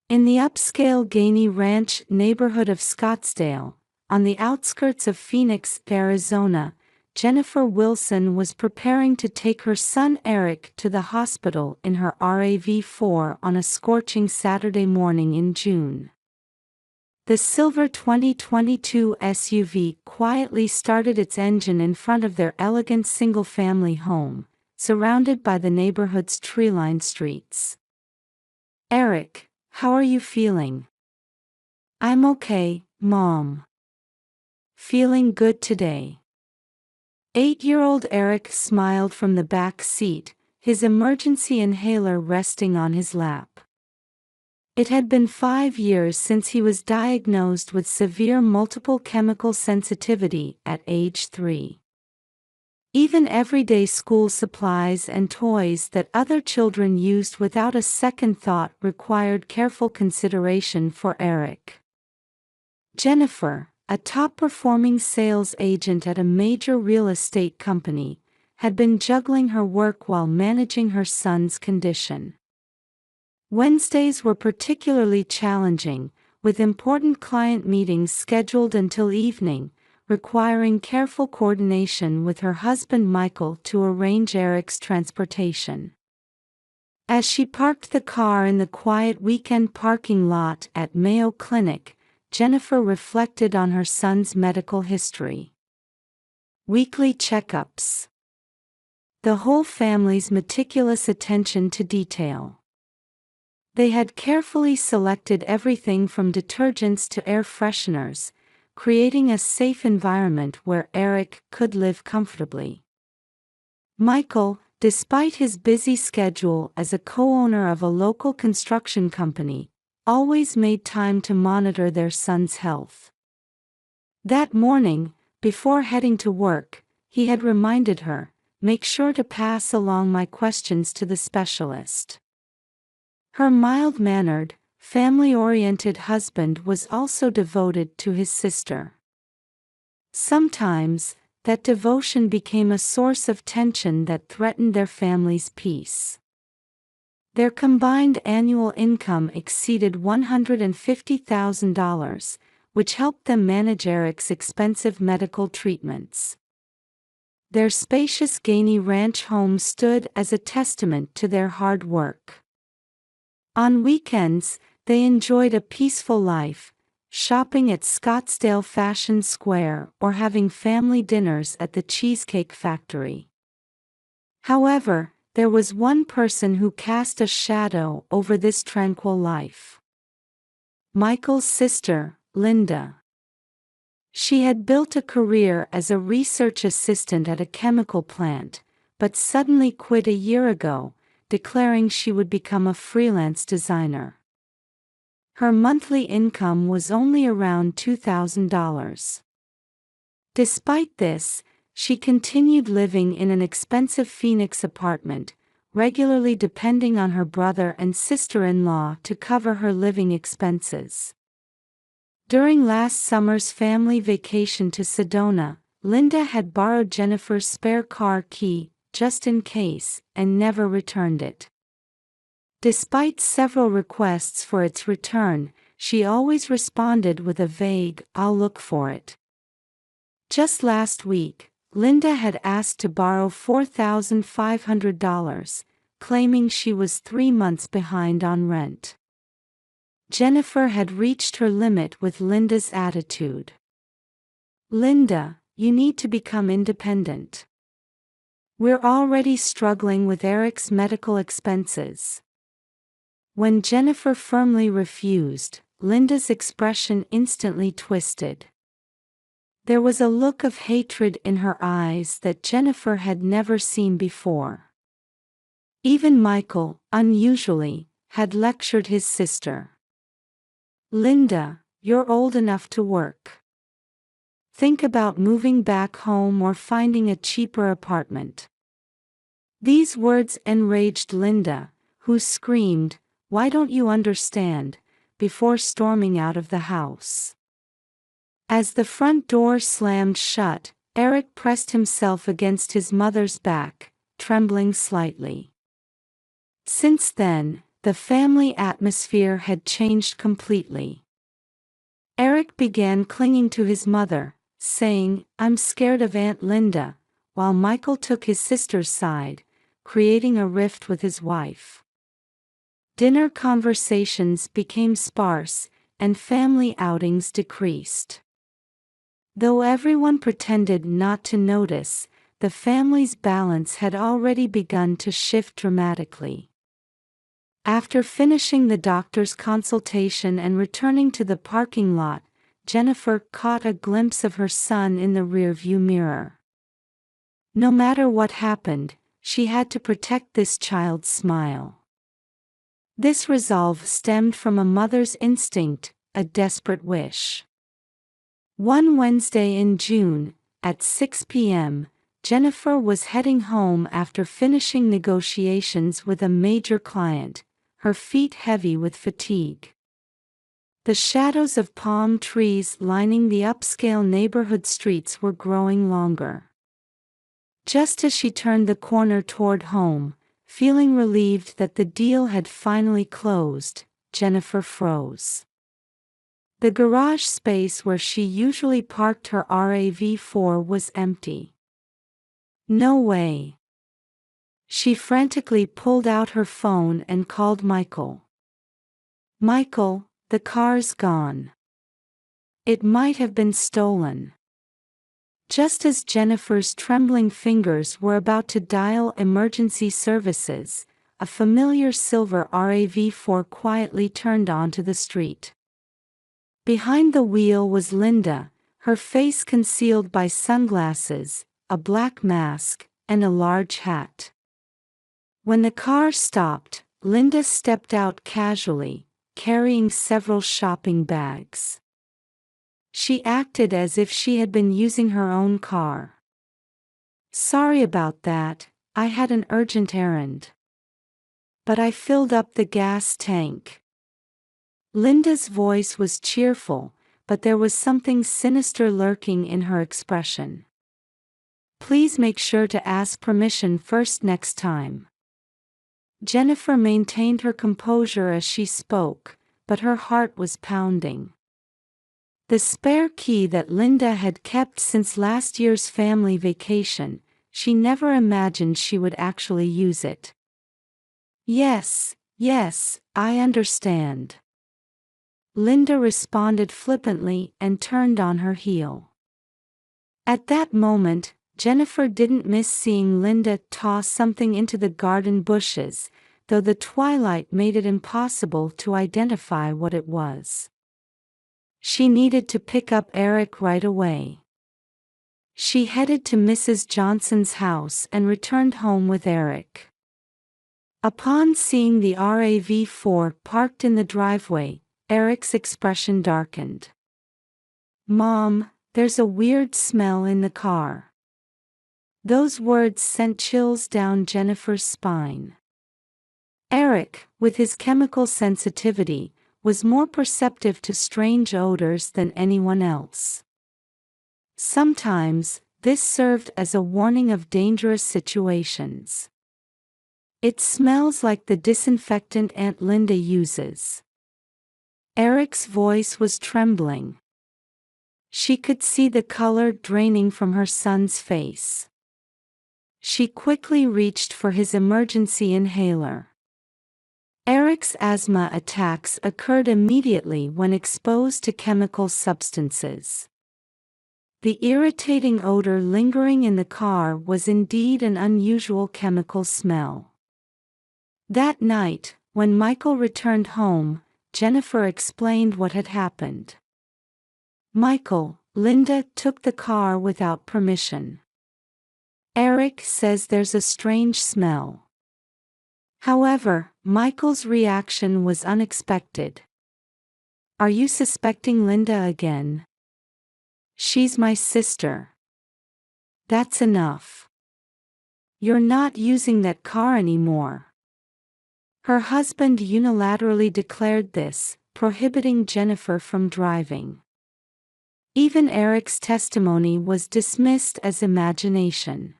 In the upscale Gainey Ranch neighborhood of Scottsdale, on the outskirts of Phoenix, Arizona, Jennifer Wilson was preparing to take her son Eric to the hospital in her RAV4 on a scorching Saturday morning in June. The silver 2022 SUV quietly started its engine in front of their elegant single-family home, surrounded by the neighborhood's tree-lined streets. "Eric, how are you feeling?" "I'm okay, Mom. Feeling good today." 8-year-old Eric smiled from the back seat, his emergency inhaler resting on his lap. It had been 5 years since he was diagnosed with severe multiple chemical sensitivity at age 3. Even everyday school supplies and toys that other children used without a second thought required careful consideration for Eric. Jennifer, a top-performing sales agent at a major real estate company, had been juggling her work while managing her son's condition. Wednesdays were particularly challenging, with important client meetings scheduled until evening, requiring careful coordination with her husband Michael to arrange Eric's transportation. As she parked the car in the quiet weekend parking lot at Mayo Clinic, Jennifer reflected on her son's medical history. Weekly checkups. The whole family's meticulous attention to detail. They had carefully selected everything from detergents to air fresheners, creating a safe environment where Eric could live comfortably. Michael, despite his busy schedule as a co-owner of a local construction company, always made time to monitor their son's health. That morning, before heading to work, he had reminded her, "Make sure to pass along my questions to the specialist." Her mild-mannered, family-oriented husband was also devoted to his sister. Sometimes, that devotion became a source of tension that threatened their family's peace. Their combined annual income exceeded $150,000, which helped them manage Eric's expensive medical treatments. Their spacious Gainey Ranch home stood as a testament to their hard work. On weekends, they enjoyed a peaceful life, shopping at Scottsdale Fashion Square or having family dinners at the Cheesecake Factory. However, there was one person who cast a shadow over this tranquil life. Michael's sister, Linda. She had built a career as a research assistant at a chemical plant, but suddenly quit a year ago, declaring she would become a freelance designer. Her monthly income was only around $2,000. Despite this, she continued living in an expensive Phoenix apartment, regularly depending on her brother and sister-in-law to cover her living expenses. During last summer's family vacation to Sedona, Linda had borrowed Jennifer's spare car key, just in case, and never returned it. Despite several requests for its return, she always responded with a vague, "I'll look for it." Just last week, Linda had asked to borrow $4,500, claiming she was 3 months behind on rent. Jennifer had reached her limit with Linda's attitude. "Linda, you need to become independent. We're already struggling with Eric's medical expenses." When Jennifer firmly refused, Linda's expression instantly twisted. There was a look of hatred in her eyes that Jennifer had never seen before. Even Michael, unusually, had lectured his sister. "Linda, you're old enough to work. Think about moving back home or finding a cheaper apartment." These words enraged Linda, who screamed, "Why don't you understand?" before storming out of the house. As the front door slammed shut, Eric pressed himself against his mother's back, trembling slightly. Since then, The family atmosphere had changed completely. Eric began clinging to his mother, saying, "I'm scared of Aunt Linda," while Michael took his sister's side, creating a rift with his wife. Dinner conversations became sparse, and family outings decreased. Though everyone pretended not to notice, the family's balance had already begun to shift dramatically. After finishing the doctor's consultation and returning to the parking lot, Jennifer caught a glimpse of her son in the rearview mirror. No matter what happened, she had to protect this child's smile. This resolve stemmed from a mother's instinct, a desperate wish. One Wednesday in June, at 6 p.m., Jennifer was heading home after finishing negotiations with a major client, her feet heavy with fatigue. The shadows of palm trees lining the upscale neighborhood streets were growing longer. Just as she turned the corner toward home, feeling relieved that the deal had finally closed, Jennifer froze. The garage space where she usually parked her RAV4 was empty. No way. She frantically pulled out her phone and called Michael. "Michael, the car's gone. It might have been stolen." Just as Jennifer's trembling fingers were about to dial emergency services, a familiar silver RAV4 quietly turned onto the street. Behind the wheel was Linda, her face concealed by sunglasses, a black mask, and a large hat. When the car stopped, Linda stepped out casually, carrying several shopping bags. She acted as if she had been using her own car. "Sorry about that, I had an urgent errand. But I filled up the gas tank." Linda's voice was cheerful, but there was something sinister lurking in her expression. "Please make sure to ask permission first next time." Jennifer maintained her composure as she spoke, but her heart was pounding. The spare key that Linda had kept since last year's family vacation, she never imagined she would actually use it. Yes, I understand." Linda responded flippantly and turned on her heel. At that moment, Jennifer didn't miss seeing Linda toss something into the garden bushes, though the twilight made it impossible to identify what it was. She needed to pick up Eric right away. She headed to Mrs. Johnson's house and returned home with Eric. Upon seeing the RAV4 parked in the driveway, Eric's expression darkened. "Mom, there's a weird smell in the car." Those words sent chills down Jennifer's spine. Eric, with his chemical sensitivity, was more perceptive to strange odors than anyone else. Sometimes, this served as a warning of dangerous situations. "It smells like the disinfectant Aunt Linda uses." Eric's voice was trembling. She could see the color draining from her son's face. She quickly reached for his emergency inhaler. Eric's asthma attacks occurred immediately when exposed to chemical substances. The irritating odor lingering in the car was indeed an unusual chemical smell. That night, when Michael returned home, Jennifer explained what had happened. "Michael, Linda took the car without permission. Eric says there's a strange smell." However, Michael's reaction was unexpected. "Are you suspecting Linda again?" "She's my sister." "That's enough. You're not using that car anymore." Her husband unilaterally declared this, prohibiting Jennifer from driving. Even Eric's testimony was dismissed as imagination.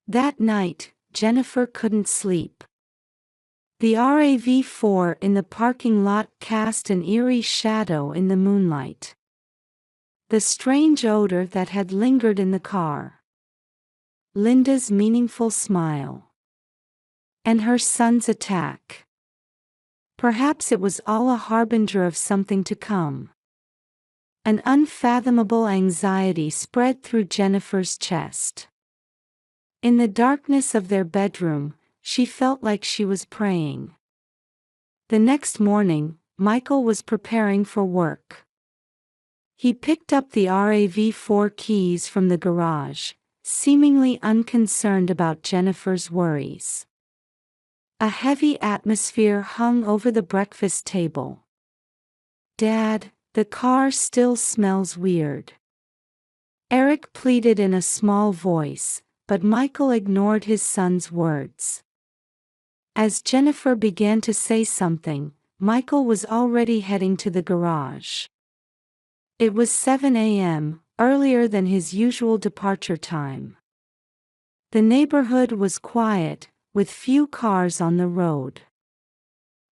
That night, Jennifer couldn't sleep. The RAV4 in the parking lot cast an eerie shadow in the moonlight. The strange odor that had lingered in the car. Linda's meaningful smile. And her son's attack. Perhaps it was all a harbinger of something to come. An unfathomable anxiety spread through Jennifer's chest. In the darkness of their bedroom, she felt like she was praying. The next morning, Michael was preparing for work. He picked up the RAV4 keys from the garage, seemingly unconcerned about Jennifer's worries. A heavy atmosphere hung over the breakfast table. "Dad, the car still smells weird," Eric pleaded in a small voice, but Michael ignored his son's words. As Jennifer began to say something, Michael was already heading to the garage. It was 7 a.m., earlier than his usual departure time. The neighborhood was quiet, with few cars on the road.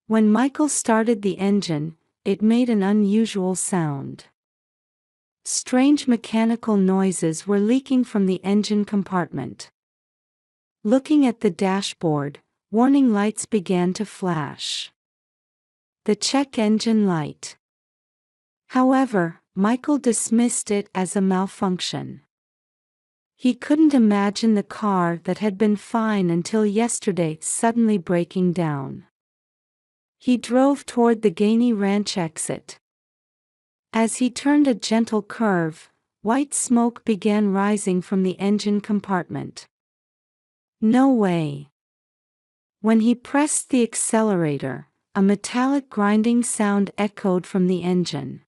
When Michael started the engine, it made an unusual sound. Strange mechanical noises were leaking from the engine compartment. Looking at the dashboard, warning lights began to flash. The check engine light. However, Michael dismissed it as a malfunction. He couldn't imagine the car that had been fine until yesterday suddenly breaking down. He drove toward the Gainey Ranch exit. As he turned a gentle curve, white smoke began rising from the engine compartment. No way. When he pressed the accelerator, a metallic grinding sound echoed from the engine.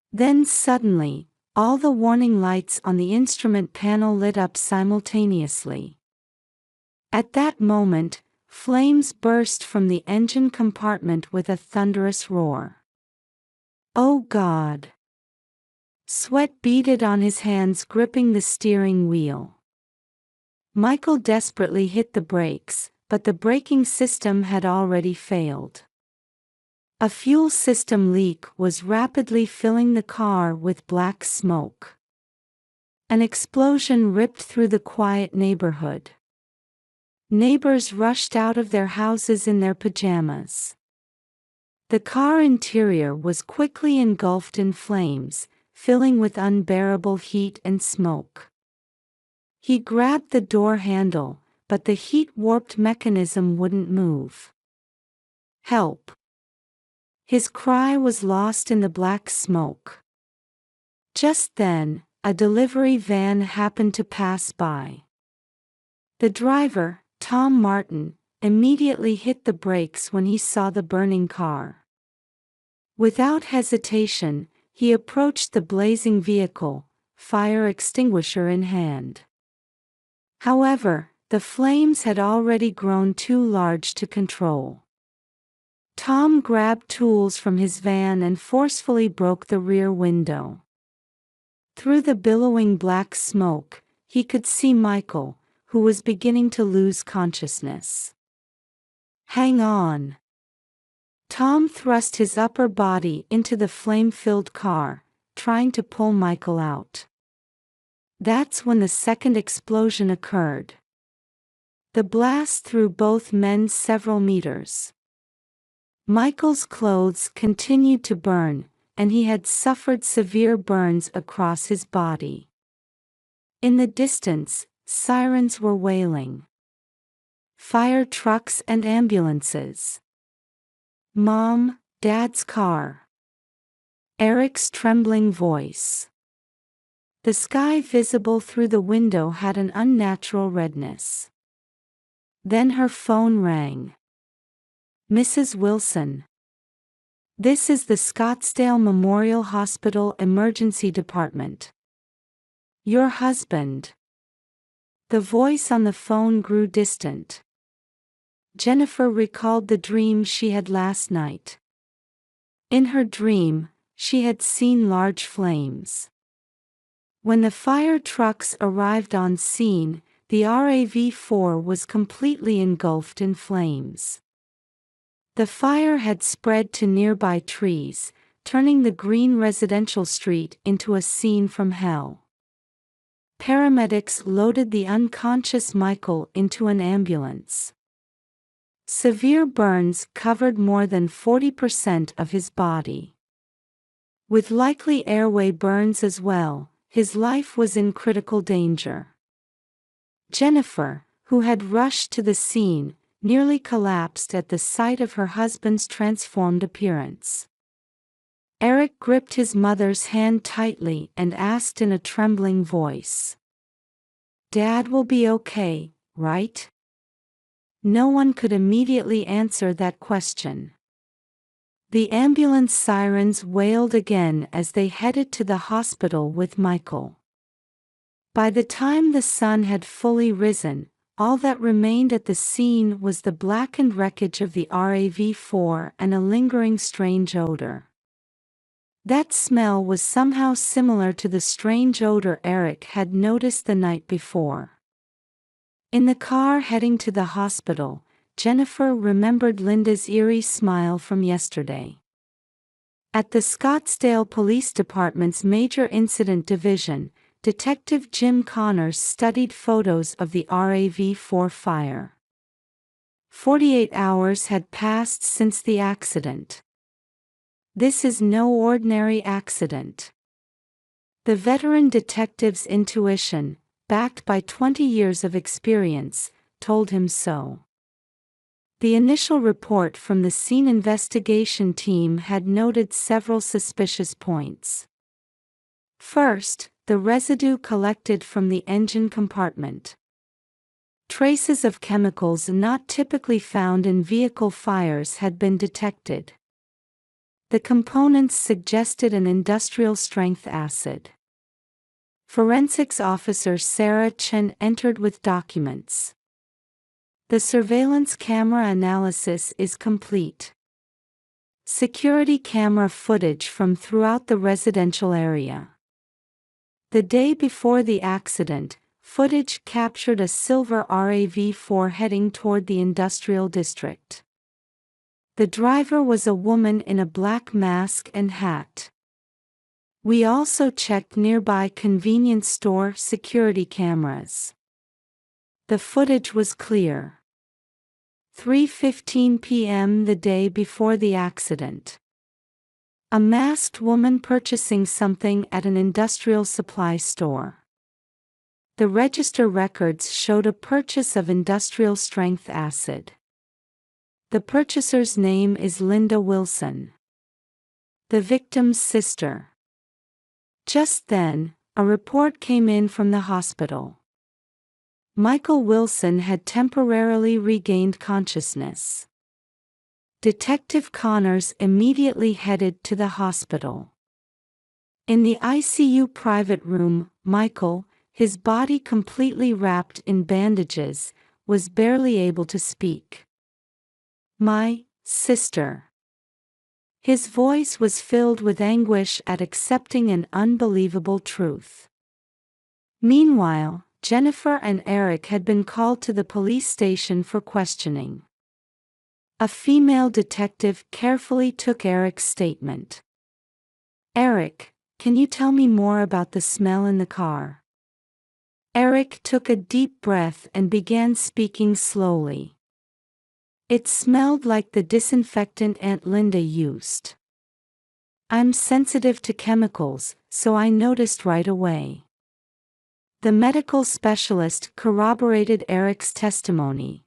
Then suddenly, all the warning lights on the instrument panel lit up simultaneously. At that moment, flames burst from the engine compartment with a thunderous roar. "Oh God!" Sweat beaded on his hands gripping the steering wheel. Michael desperately hit the brakes, but the braking system had already failed. A fuel system leak was rapidly filling the car with black smoke. An explosion ripped through the quiet neighborhood. Neighbors rushed out of their houses in their pajamas. The car interior was quickly engulfed in flames, filling with unbearable heat and smoke. He grabbed the door handle, but the heat-warped mechanism wouldn't move. "Help!" His cry was lost in the black smoke. Just then, a delivery van happened to pass by. The driver, Tom Martin, immediately hit the brakes when he saw the burning car. Without hesitation, he approached the blazing vehicle, fire extinguisher in hand. However, the flames had already grown too large to control. Tom grabbed tools from his van and forcefully broke the rear window. Through the billowing black smoke, he could see Michael, who was beginning to lose consciousness. "Hang on!" Tom thrust his upper body into the flame-filled car, trying to pull Michael out. That's when the second explosion occurred. The blast threw both men several meters. Michael's clothes continued to burn, and he had suffered severe burns across his body. In the distance, sirens were wailing. Fire trucks and ambulances. "Mom, Dad's car." Eric's trembling voice. The sky visible through the window had an unnatural redness. Then her phone rang. "Mrs. Wilson. This is the Scottsdale Memorial Hospital Emergency Department. Your husband." The voice on the phone grew distant. Jennifer recalled the dream she had last night. In her dream, she had seen large flames. When the fire trucks arrived on scene, the RAV4 was completely engulfed in flames. The fire had spread to nearby trees, turning the green residential street into a scene from hell. Paramedics loaded the unconscious Michael into an ambulance. Severe burns covered more than 40% of his body. With likely airway burns as well, his life was in critical danger. Jennifer, who had rushed to the scene, nearly collapsed at the sight of her husband's transformed appearance. Eric gripped his mother's hand tightly and asked in a trembling voice, "Dad will be okay, right?" No one could immediately answer that question. The ambulance sirens wailed again as they headed to the hospital with Michael. By the time the sun had fully risen, all that remained at the scene was the blackened wreckage of the RAV4 and a lingering strange odor. That smell was somehow similar to the strange odor Eric had noticed the night before. In the car heading to the hospital, Jennifer remembered Linda's eerie smile from yesterday. At the Scottsdale Police Department's Major Incident Division, Detective Jim Connors studied photos of the RAV4 fire. 48 hours had passed since the accident. This is no ordinary accident. The veteran detective's intuition, backed by 20 years of experience, told him so. The initial report from the scene investigation team had noted several suspicious points. First, the residue collected from the engine compartment. Traces of chemicals not typically found in vehicle fires had been detected. The components suggested an industrial-strength acid. Forensics officer Sarah Chen entered with documents. The surveillance camera analysis is complete. Security camera footage from throughout the residential area. The day before the accident, footage captured a silver RAV4 heading toward the industrial district. The driver was a woman in a black mask and hat. We also checked nearby convenience store security cameras. The footage was clear. 3:15 p.m. the day before the accident. A masked woman purchasing something at an industrial supply store. The register records showed a purchase of industrial-strength acid. The purchaser's name is Linda Wilson, the victim's sister. Just then, a report came in from the hospital. Michael Wilson had temporarily regained consciousness. Detective Connors immediately headed to the hospital. In the ICU private room, Michael, his body completely wrapped in bandages, was barely able to speak. "My sister." His voice was filled with anguish at accepting an unbelievable truth. Meanwhile, Jennifer and Eric had been called to the police station for questioning. A female detective carefully took Eric's statement. "Eric, can you tell me more about the smell in the car?" Eric took a deep breath and began speaking slowly. "It smelled like the disinfectant Aunt Linda used. I'm sensitive to chemicals, so I noticed right away." The medical specialist corroborated Eric's testimony.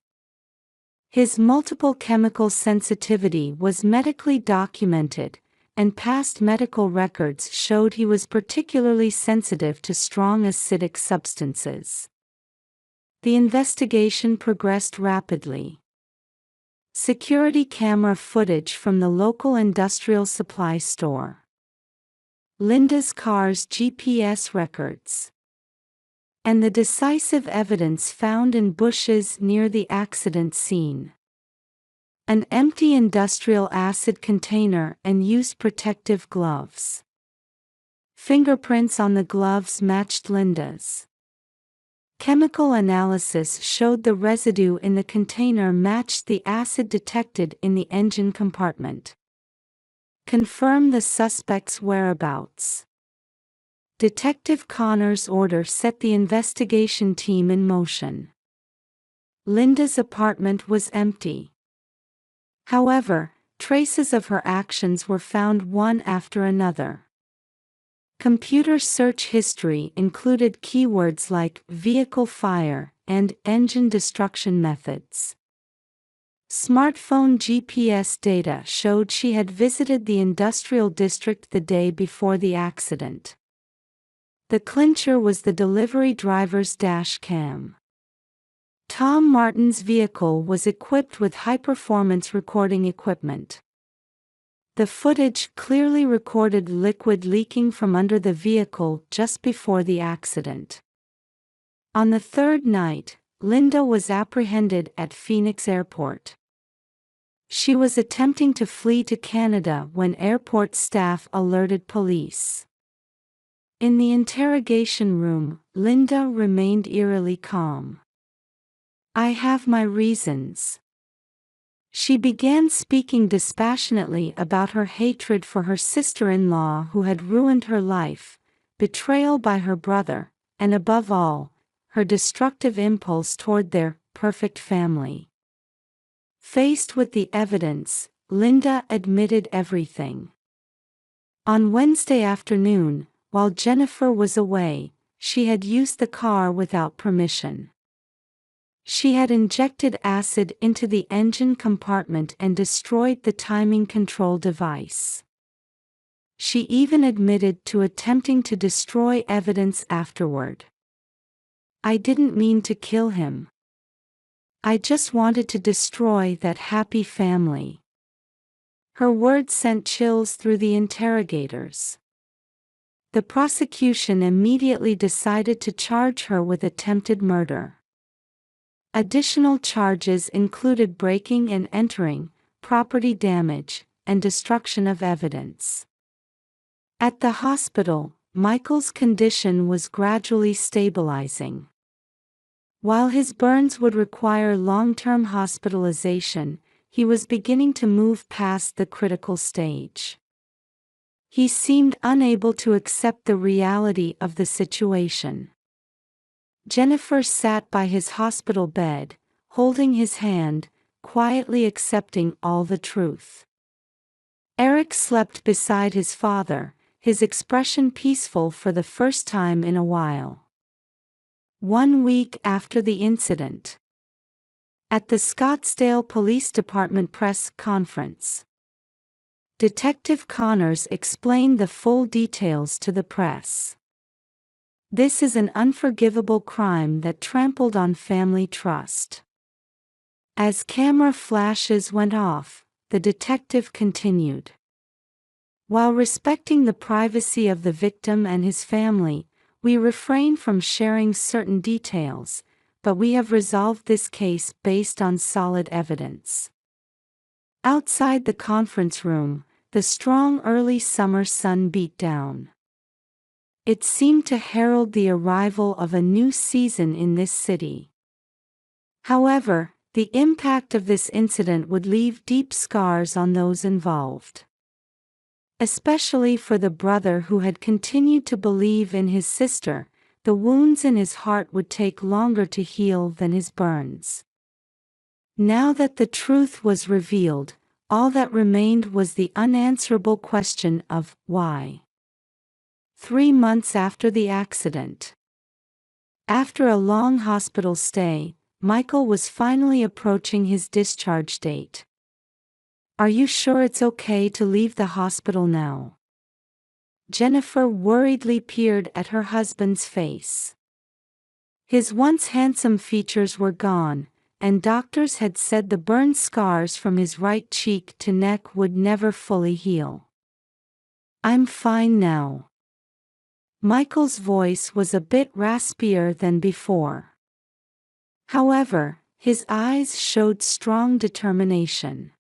His multiple chemical sensitivity was medically documented, and past medical records showed he was particularly sensitive to strong acidic substances. The investigation progressed rapidly. Security camera footage from the local industrial supply store. Linda's car's GPS records. And the decisive evidence found in bushes near the accident scene. An empty industrial acid container and used protective gloves. Fingerprints on the gloves matched Linda's. Chemical analysis showed the residue in the container matched the acid detected in the engine compartment. Confirm the suspect's whereabouts. Detective Connor's order set the investigation team in motion. Linda's apartment was empty. However, traces of her actions were found one after another. Computer search history included keywords like vehicle fire and engine destruction methods. Smartphone GPS data showed she had visited the industrial district the day before the accident. The clincher was the delivery driver's dash cam. Tom Martin's vehicle was equipped with high-performance recording equipment. The footage clearly recorded liquid leaking from under the vehicle just before the accident. On the third night, Linda was apprehended at Phoenix Airport. She was attempting to flee to Canada when airport staff alerted police. In the interrogation room, Linda remained eerily calm. "I have my reasons." She began speaking dispassionately about her hatred for her sister-in-law who had ruined her life, betrayal by her brother, and above all, her destructive impulse toward their perfect family. Faced with the evidence, Linda admitted everything. On Wednesday afternoon, while Jennifer was away, she had used the car without permission. She had injected acid into the engine compartment and destroyed the timing control device. She even admitted to attempting to destroy evidence afterward. "I didn't mean to kill him. I just wanted to destroy that happy family." Her words sent chills through the interrogators. The prosecution immediately decided to charge her with attempted murder. Additional charges included breaking and entering, property damage, and destruction of evidence. At the hospital, Michael's condition was gradually stabilizing. While his burns would require long-term hospitalization, he was beginning to move past the critical stage. He seemed unable to accept the reality of the situation. Jennifer sat by his hospital bed, holding his hand, quietly accepting all the truth. Eric slept beside his father, his expression peaceful for the first time in a while. 1 week after the incident. At the Scottsdale Police Department press conference, Detective Connors explained the full details to the press. "This is an unforgivable crime that trampled on family trust." As camera flashes went off, the detective continued. "While respecting the privacy of the victim and his family, we refrain from sharing certain details, but we have resolved this case based on solid evidence." Outside the conference room, the strong early summer sun beat down. It seemed to herald the arrival of a new season in this city. However, the impact of this incident would leave deep scars on those involved. Especially for the brother who had continued to believe in his sister, the wounds in his heart would take longer to heal than his burns. Now that the truth was revealed, all that remained was the unanswerable question of why. 3 months after the accident. After a long hospital stay, Michael was finally approaching his discharge date. "Are you sure it's okay to leave the hospital now?" Jennifer worriedly peered at her husband's face. His once handsome features were gone, and doctors had said the burn scars from his right cheek to neck would never fully heal. "I'm fine now." Michael's voice was a bit raspier than before. However, his eyes showed strong determination.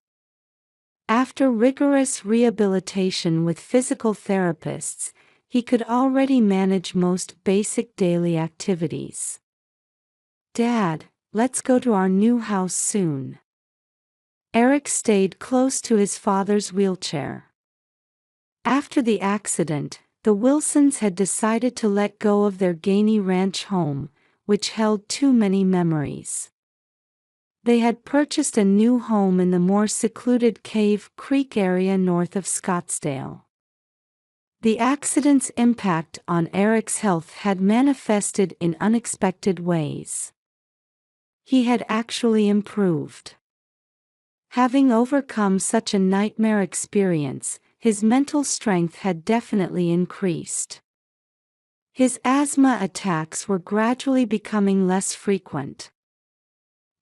After rigorous rehabilitation with physical therapists, he could already manage most basic daily activities. Dad, let's go to our new house soon. Eric stayed close to his father's wheelchair. After the accident, the Wilsons had decided to let go of their Gainey Ranch home, which held too many memories. They had purchased a new home in the more secluded Cave Creek area north of Scottsdale. The accident's impact on Eric's health had manifested in unexpected ways. He had actually improved. Having overcome such a nightmare experience, his mental strength had definitely increased. His asthma attacks were gradually becoming less frequent.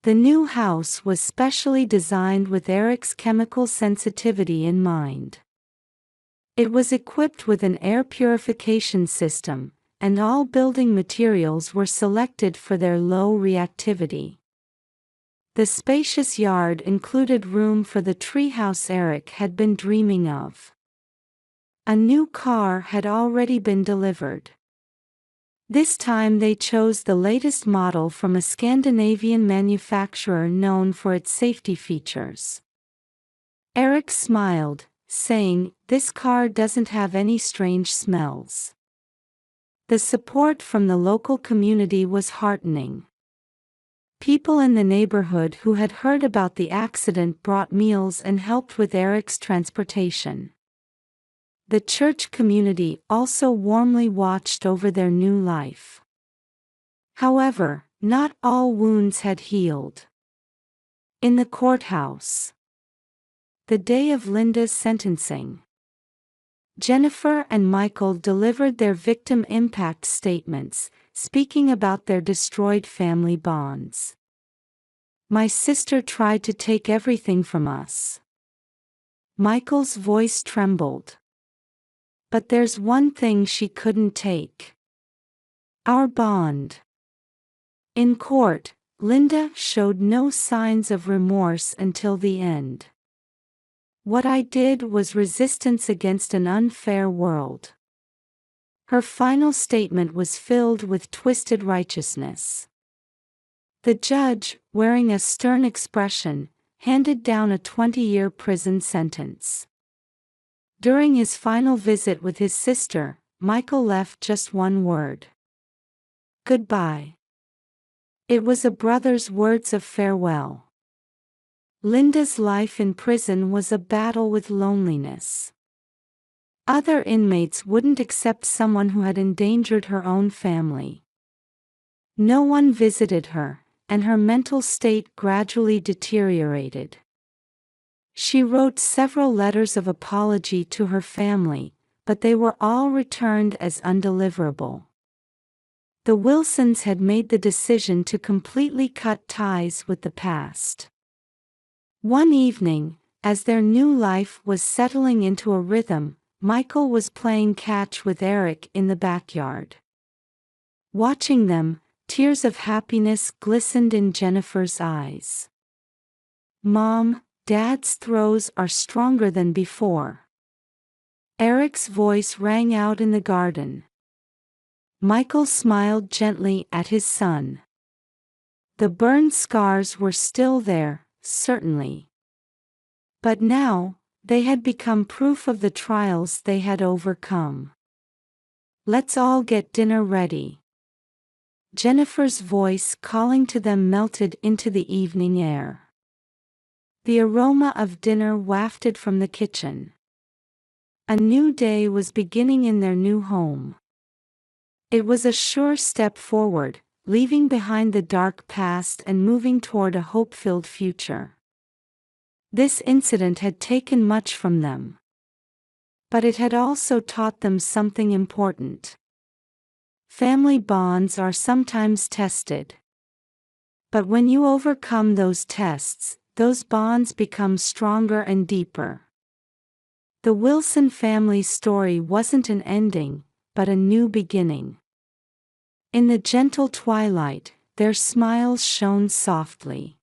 The new house was specially designed with Eric's chemical sensitivity in mind. It was equipped with an air purification system, and all building materials were selected for their low reactivity. The spacious yard included room for the treehouse Eric had been dreaming of. A new car had already been delivered. This time they chose the latest model from a Scandinavian manufacturer known for its safety features. Eric smiled, saying, "This car doesn't have any strange smells." The support from the local community was heartening. People in the neighborhood who had heard about the accident brought meals and helped with Eric's transportation. The church community also warmly watched over their new life. However, not all wounds had healed. In the courthouse, the day of Linda's sentencing, Jennifer and Michael delivered their victim impact statements, speaking about their destroyed family bonds. "My sister tried to take everything from us." Michael's voice trembled. "But there's one thing she couldn't take: our bond." In court, Linda showed no signs of remorse until the end. "What I did was resistance against an unfair world." Her final statement was filled with twisted righteousness. The judge, wearing a stern expression, handed down a 20-year prison sentence. During his final visit with his sister, Michael left just one word: "Goodbye." It was a brother's words of farewell. Linda's life in prison was a battle with loneliness. Other inmates wouldn't accept someone who had endangered her own family. No one visited her, and her mental state gradually deteriorated. She wrote several letters of apology to her family, but they were all returned as undeliverable. The Wilsons had made the decision to completely cut ties with the past. One evening, as their new life was settling into a rhythm, Michael was playing catch with Eric in the backyard. Watching them, tears of happiness glistened in Jennifer's eyes. "Mom, Dad's throws are stronger than before." Eric's voice rang out in the garden. Michael smiled gently at his son. The burn scars were still there, certainly. But now, they had become proof of the trials they had overcome. "Let's all get dinner ready." Jennifer's voice calling to them melted into the evening air. The aroma of dinner wafted from the kitchen. A new day was beginning in their new home. It was a sure step forward, leaving behind the dark past and moving toward a hope-filled future. This incident had taken much from them. But it had also taught them something important. Family bonds are sometimes tested. But when you overcome those tests, those bonds become stronger and deeper. The Wilson family's story wasn't an ending, but a new beginning. In the gentle twilight, their smiles shone softly.